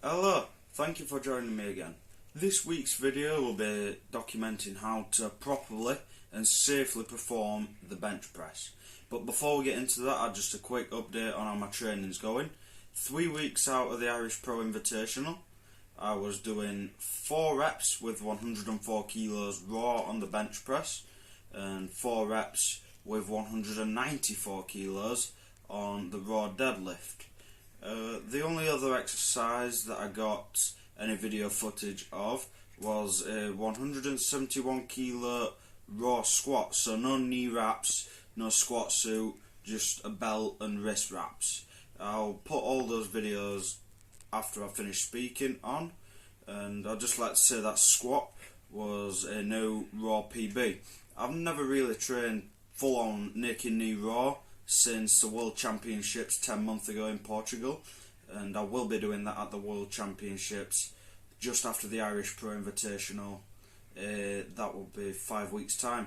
Hello, thank you for joining me again. This week's video will be documenting how to properly and safely perform the bench press. But before we get into that, just a quick update on how my training's going. 3 weeks out of the Irish Pro Invitational, I was doing 4 reps with 104 kilos raw on the bench press and 4 reps with 194 kilos on the raw deadlift. The only other exercise that I got any video footage of was a 171 kilo raw squat, so no knee wraps, no squat suit, just a belt and wrist wraps. I'll put all those videos after I finish speaking on, and I'd just like to say that squat was a new raw PB. I've never really trained full on naked knee raw since the World Championships 10 months ago in Portugal, and I will be doing that at the World Championships just after the Irish Pro Invitational. That will be 5 weeks' time.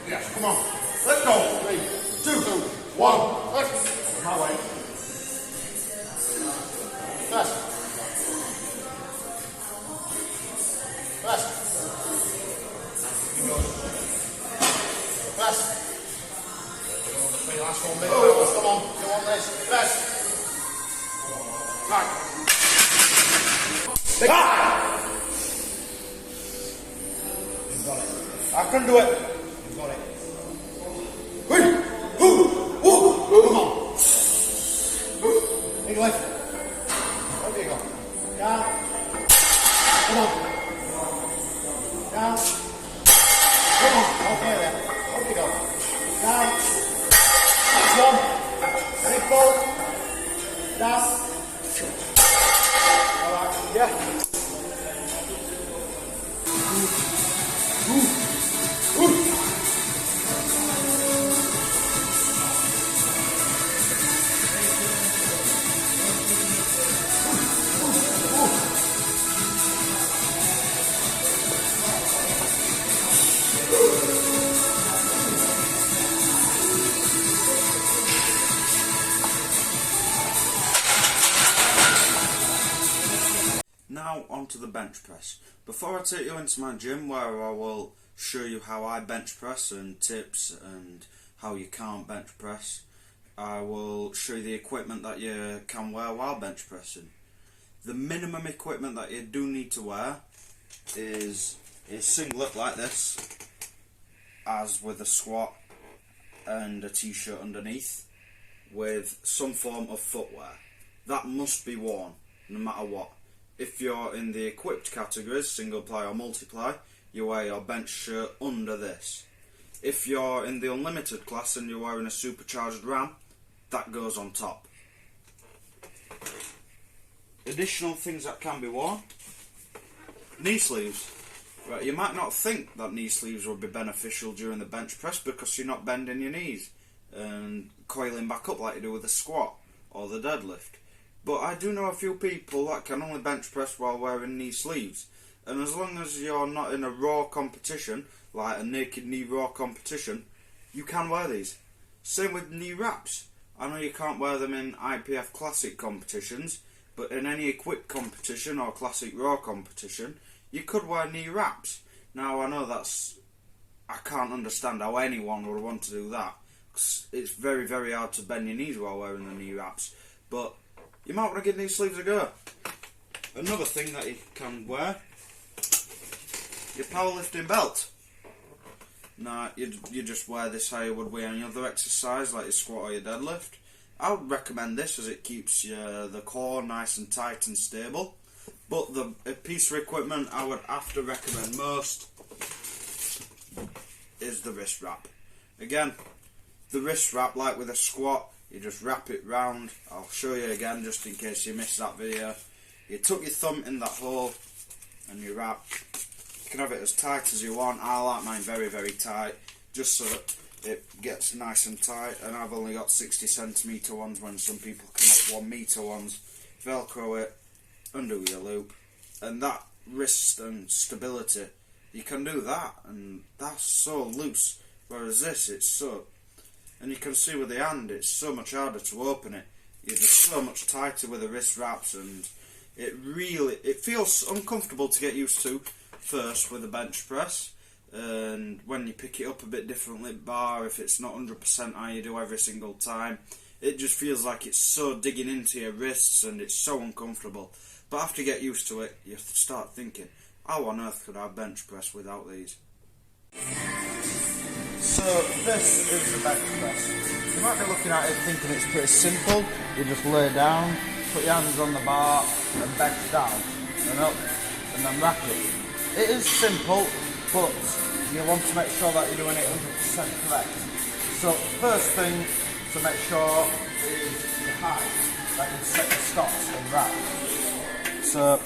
Yes, come on. Let's go. 3, 2, 1. Let's. My way. Fast. Fast. Fast. The last one, big powers. Come on. You want this? Fast. Right. Big. You've got it. I can do it. You've got it. Come on. Big lift. There you go. Down. Come on. Down. Come on. Okay then. There you go. Down. That's one. Big pull. Down. Alright. Yeah. Now onto the bench press. Before I take you into my gym where I will show you how I bench press and tips and how you can't bench press, I will show you the equipment that you can wear while bench pressing. The minimum equipment that you do need to wear is a singlet like this, as with a squat and a t-shirt underneath, with some form of footwear. That must be worn, no matter what. If you're in the equipped categories, single ply or multiply, you wear your bench shirt under this. If you're in the unlimited class and you're wearing a supercharged RAM, that goes on top. Additional things that can be worn: knee sleeves. Right, you might not think that knee sleeves would be beneficial during the bench press because you're not bending your knees and coiling back up like you do with a squat or the deadlift. But I do know a few people that can only bench press while wearing knee sleeves, and as long as you're not in a raw competition, like a naked knee raw competition, you can wear these. Same with knee wraps. I know you can't wear them in IPF Classic competitions, but in any equipped competition or Classic Raw competition, you could wear knee wraps. Now I know I can't understand how anyone would want to do that, 'cause it's very, very hard to bend your knees while wearing the knee wraps, but you might want to give these sleeves a go. Another thing that you can wear, your powerlifting belt. Now, you just wear this how you would wear any other exercise, like your squat or your deadlift. I would recommend this as it keeps the core nice and tight and stable. But a piece of equipment I would have to recommend most is the wrist wrap. Again, the wrist wrap, like with a squat, you just wrap it round. I'll show you again just in case you missed that video. You tuck your thumb in that hole and you wrap. You can have it as tight as you want. I like mine very, very tight, just so that it gets nice and tight. And I've only got 60cm ones when some people can have 1 metre ones. Velcro it, undo your loop, and that wrist and stability, you can do that, and that's so loose. Whereas this, it's so, and you can see with the hand, it's so much harder to open it. You're just so much tighter with the wrist wraps, and it feels uncomfortable to get used to first with the bench press. And when you pick it up a bit differently, bar if it's not 100% how you do every single time, it just feels like it's so digging into your wrists, and it's so uncomfortable. But after you get used to it, you start thinking, how on earth could I bench press without these? So this is the bench press. You might be looking at it thinking it's pretty simple. You just lay down, put your hands on the bar and bench down and up and then rack it. It is simple, but you want to make sure that you're doing it 100% correct. So first thing to make sure is the height that you set the stops and rack. So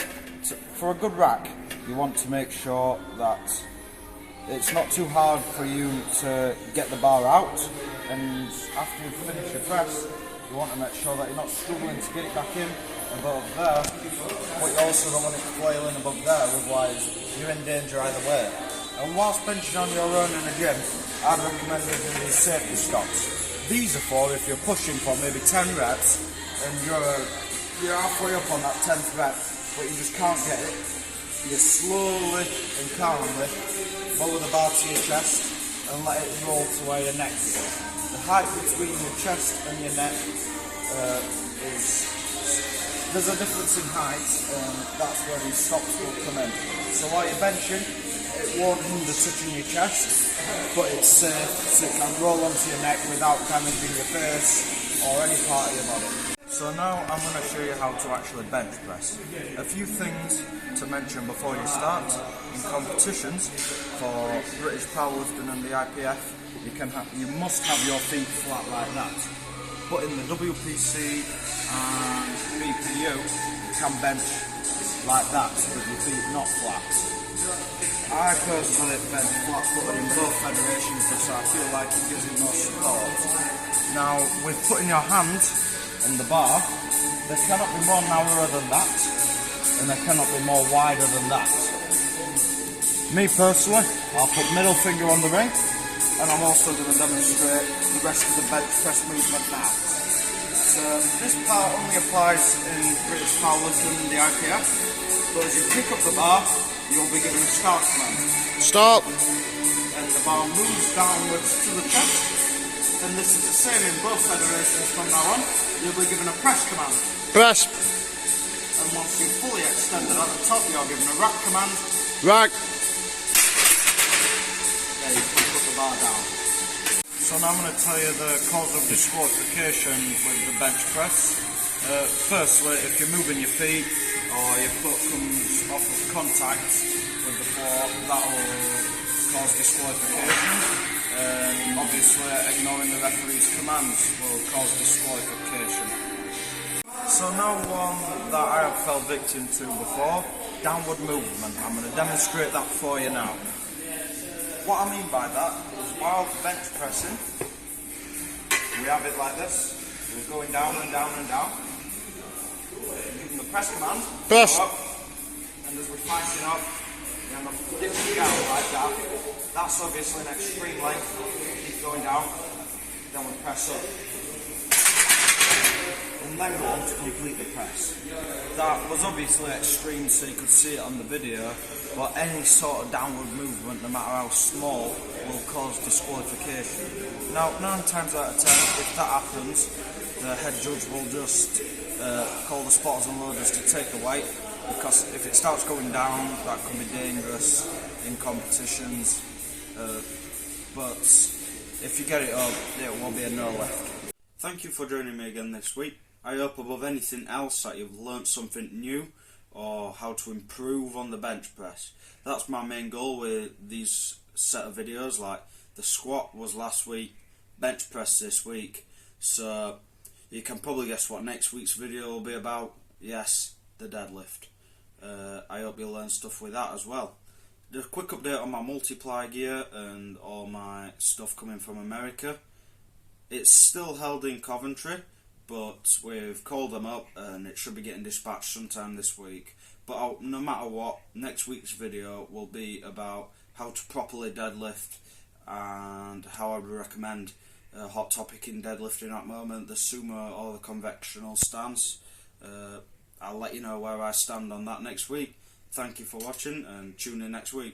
for a good rack, you want to make sure that it's not too hard for you to get the bar out, and after you finish your press, you want to make sure that you're not struggling to get it back in above there, but you also don't want it flailing above there, otherwise you're in danger either way. And whilst benching on your own in a gym, I'd recommend using these safety stops. These are for if you're pushing for maybe 10 reps and you're halfway up on that 10th rep, but you just can't get it. You slowly and calmly lower the bar to your chest and let it roll to where your neck is. The height between your chest and your neck there's a difference in height, and that's where these stops will come in. So while you're benching, it won't hinder touching your chest, but it's safe, so it can roll onto your neck without damaging your face or any part of your body. So now I'm going to show you how to actually bench press. A few things to mention before you start. In competitions for British powerlifting and the IPF, you must have your feet flat like that. But in the WPC and BPU, you can bench like that with your feet not flat. I personally bench flat-footed in both federations because I feel like it gives it more support. Now, with putting your hand on the bar, they cannot be more narrower than that, and they cannot be more wider than that. Me personally, I'll put middle finger on the ring, and I'm also going to demonstrate the rest of the bench press movement now. So this part only applies in British powerlifting and the IPF, but as you pick up the bar, you'll be given a start command. Stop! And the bar moves downwards to the chest. And this is the same in both federations from now on. You'll be given a press command. Press! And once you're fully extended at the top, you're given a rack command. Rack! There you can put the bar down. So now I'm going to tell you the cause of disqualification with the bench press. Firstly, if you're moving your feet or your foot comes off of contact with the floor, that will cause disqualification. Obviously, ignoring the referee's commands will cause disqualification. So now one that I have fell victim to before, downward movement. I'm going to demonstrate that for you now. What I mean by that is while bench pressing, we have it like this. We're going down and down and down. Using the press command, press. Go up, and as we're fighting up, we end up dipping down like that. That's obviously an extreme length. Keep going down, then we press up. And then go on to complete the press. That was obviously extreme so you could see it on the video, but any sort of downward movement, no matter how small, will cause disqualification. Now, 9 times out of 10, if that happens, the head judge will just call the spotters and loaders to take the weight, because if it starts going down, that can be dangerous in competitions. But if you get it up, it will be a no lift. Thank you for joining me again this week. I hope above anything else that you've learnt something new or how to improve on the bench press. That's my main goal with these set of videos. Like the squat was last week, bench press this week. So you can probably guess what next week's video will be about. Yes, the deadlift. I hope you'll learn stuff with that as well. Just a quick update on my multiply gear and all my stuff coming from America. It's still held in Coventry, but we've called them up and it should be getting dispatched sometime this week. But no matter what, next week's video will be about how to properly deadlift and how I would recommend a hot topic in deadlifting at the moment, the sumo or the conventional stance. I'll let you know where I stand on that next week. Thank you for watching and tune in next week.